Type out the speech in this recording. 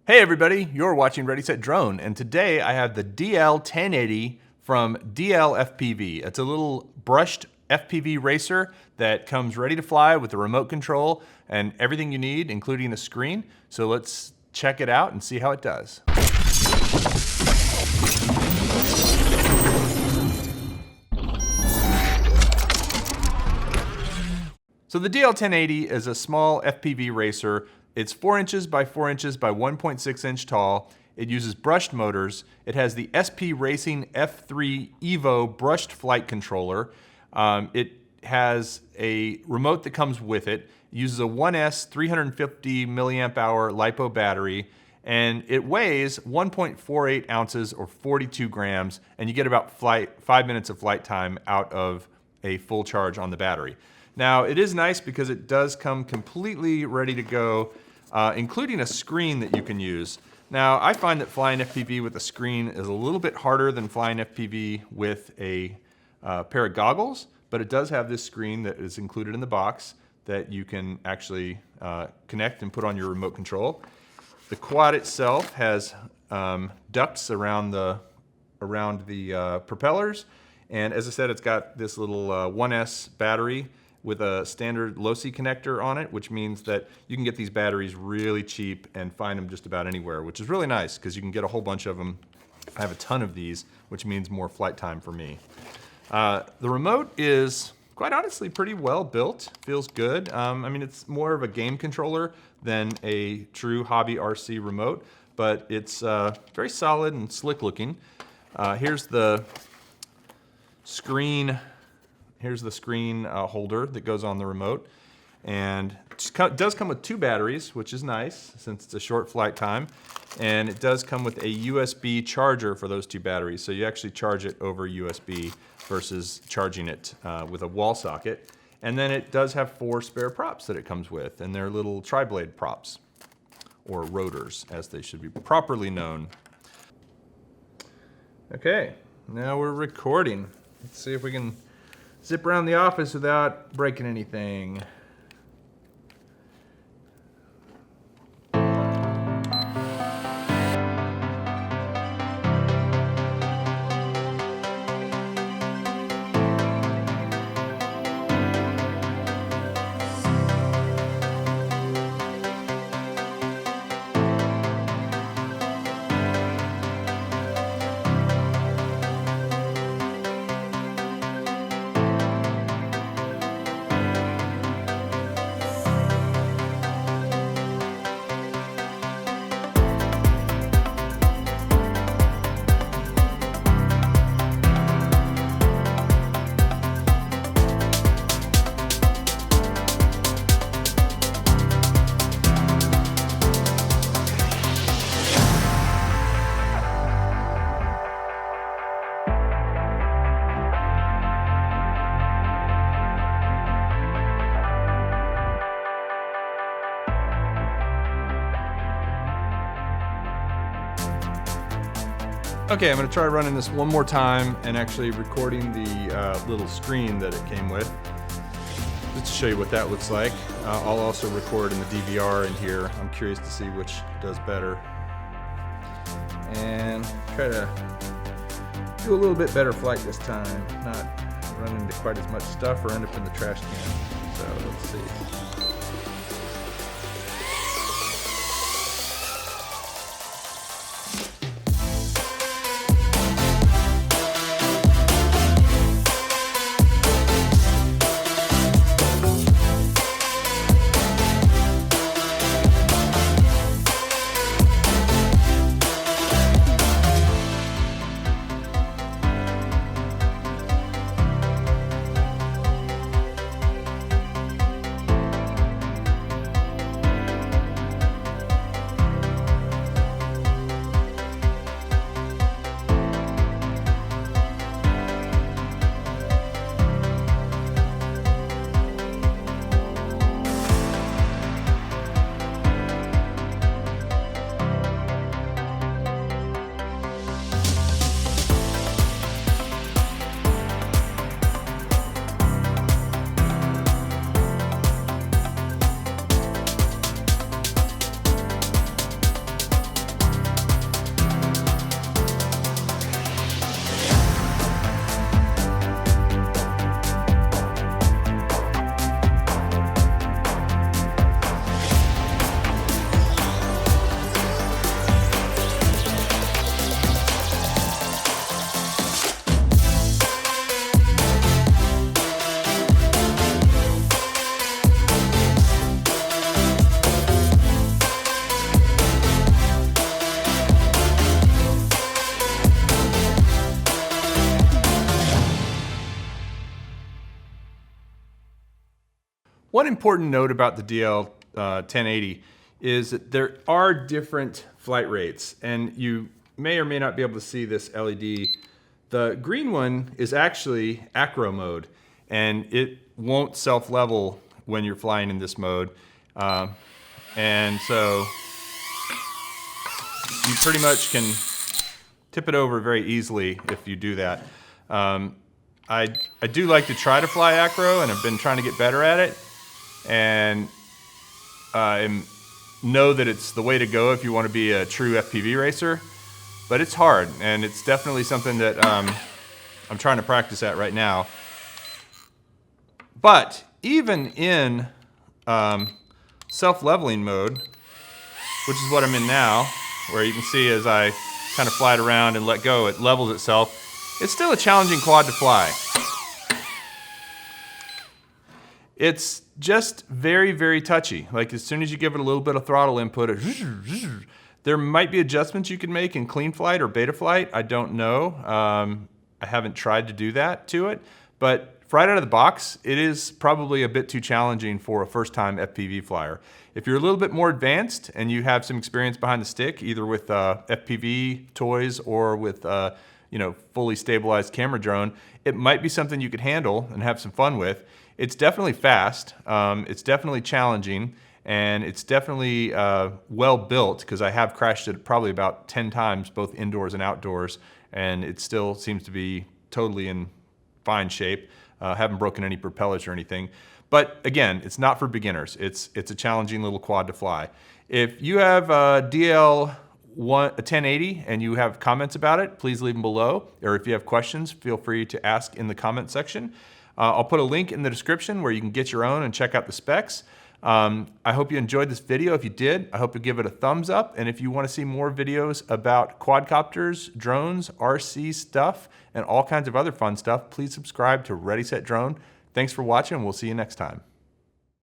Hey everybody, you're watching Ready Set Drone, and today I have the DL1080 from DLFPV. It's a little brushed FPV racer that comes ready to fly with a remote control and everything you need, including a screen. So let's check it out and see how it does. So the DL1080 is a small FPV racer. It's 4 inches by 4 inches by 1.6 inch tall. It uses brushed motors. It has the FPV Racing F3 Evo brushed flight controller. It has a remote that comes with it. It uses a 1S 350 milliamp hour LiPo battery, and it weighs 1.48 ounces or 42 grams, and you get about 5 minutes of flight time out of a full charge on the battery. Now, it is nice because it does come completely ready to go, including a screen that you can use. Now, I find that flying FPV with a screen is a little bit harder than flying FPV with a pair of goggles, but it does have this screen that is included in the box that you can actually connect and put on your remote control. The quad itself has ducts around the propellers, and as I said, it's got this little 1S battery with a standard low-C connector on it, which means that you can get these batteries really cheap and find them just about anywhere, which is really nice because you can get a whole bunch of them. I have a ton of these, which means more flight time for me. The remote is, quite honestly, pretty well built. Feels good. I mean, it's more of a game controller than a true hobby RC remote, but it's very solid and slick looking. Here's the screen. Here's the screen holder that goes on the remote, and it does come with 2 batteries, which is nice since it's a short flight time, and it does come with a USB charger for those 2 batteries, so you actually charge it over USB versus charging it with a wall socket. And then it does have 4 spare props that it comes with, and they're little tri-blade props, or rotors as they should be properly known. Okay, now we're recording. Let's see if we can zip around the office without breaking anything. Okay, I'm gonna try running this one more time and actually recording the little screen that it came with, just to show you what that looks like. I'll also record in the DVR in here. I'm curious to see which does better. And try to do a little bit better flight this time, not run into quite as much stuff or end up in the trash can. So let's see. One important note about the DL 1080 is that there are different flight rates, and you may or may not be able to see this LED. The green one is actually acro mode, and it won't self-level when you're flying in this mode. And so you pretty much can tip it over very easily if you do that. I do like to try to fly acro, and I've been trying to get better at it, and know that it's the way to go if you want to be a true FPV racer. But it's hard, and it's definitely something that I'm trying to practice at right now. But even in self-leveling mode, which is what I'm in now, where you can see as I kind of fly it around and let go, it levels itself. It's still a challenging quad to fly. It's just very, very touchy. Like as soon as you give it a little bit of throttle input, there might be adjustments you can make in clean flight or beta flight. I don't know. I haven't tried to do that to it, but right out of the box, it is probably a bit too challenging for a first-time FPV flyer. If you're a little bit more advanced and you have some experience behind the stick, either with FPV toys or with fully stabilized camera drone, it might be something you could handle and have some fun with. It's definitely fast, it's definitely challenging, and it's definitely well built, because I have crashed it probably about 10 times, both indoors and outdoors, and it still seems to be totally in fine shape. Haven't broken any propellers or anything. But again, it's not for beginners. It's a challenging little quad to fly. If you have a DL 1080 and you have comments about it, please leave them below. Or if you have questions, feel free to ask in the comment section. I'll put a link in the description where you can get your own and check out the specs. I hope you enjoyed this video. If you did, I hope you give it a thumbs up. And if you want to see more videos about quadcopters, drones, RC stuff, and all kinds of other fun stuff, please subscribe to Ready Set Drone. Thanks for watching, and we'll see you next time.